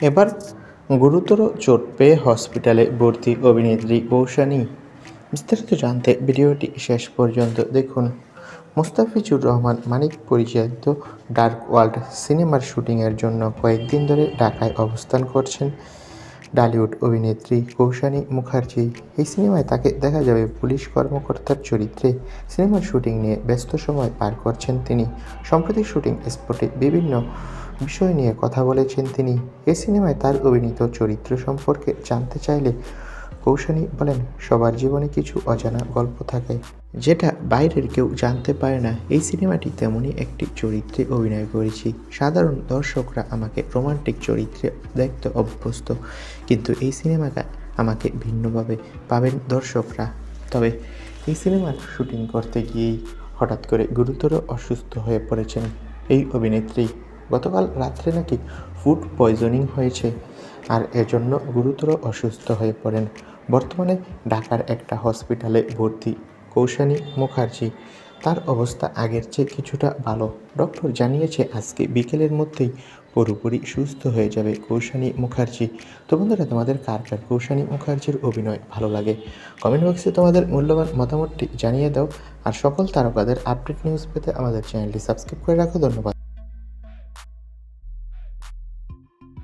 এবার গুরুতর চোট পেয়ে হসপিটালে ভর্তি অভিনেত্রী কৌশানী। বিস্তারিত জানতে ভিডিওটি শেষ পর্যন্ত দেখুন। মোস্তাফিজুর রহমান মানিক পরিচালিত ডার্ক ওয়ার্ল্ড সিনেমার শুটিংয়ের জন্য কয়েকদিন ধরে ঢাকায় অবস্থান করছেন ঢালিউড অভিনেত্রী কৌশানী মুখার্জি। এই সিনেমায় তাকে দেখা যাবে পুলিশ কর্মকর্তার চরিত্রে। সিনেমার শুটিং নিয়ে ব্যস্ত সময় পার করছেন তিনি। সম্প্রতি শুটিং স্পটে বিভিন্ন বিষয় নিয়ে কথা বলেছেন তিনি। এই সিনেমায় তার অভিনীত চরিত্র সম্পর্কে জানতে চাইলে কৌশানী বলেন, সবার জীবনে কিছু অজানা গল্প থাকে, যেটা বাইরের কেউ জানতে পারে না। এই সিনেমাটি তেমনই একটি চরিত্রে অভিনয় করেছি। সাধারণ দর্শকরা আমাকে রোমান্টিক চরিত্রে দেখতে অভ্যস্ত, কিন্তু এই সিনেমাটা আমাকে ভিন্নভাবে পাবেন দর্শকরা। তবে এই সিনেমার শুটিং করতে গিয়েই হঠাৎ করে গুরুতর অসুস্থ হয়ে পড়েছেন এই অভিনেত্রী। গতকাল রাত্রে নাকি ফুড পয়জনিং হয়েছে, আর এজন্য গুরুতর অসুস্থ হয়ে পড়েন। বর্তমানে ঢাকার একটা হসপিটালে ভর্তি কৌশানী মুখার্জি। তার অবস্থা আগের চেয়ে কিছুটা ভালো। ডক্টর জানিয়েছে আজকে বিকেলের মধ্যেই পুরোপুরি সুস্থ হয়ে যাবে কৌশানী মুখার্জি। তো বন্ধুরা, তোমাদের কার কার কৌশানী মুখার্জির অভিনয় ভালো লাগে? কমেন্ট বক্সে তোমাদের মূল্যবান মতামতটি জানিয়ে দাও। আর সকল তারকাদের আপডেট নিউজ পেতে আমাদের চ্যানেলটি সাবস্ক্রাইব করে রাখো। ধন্যবাদ।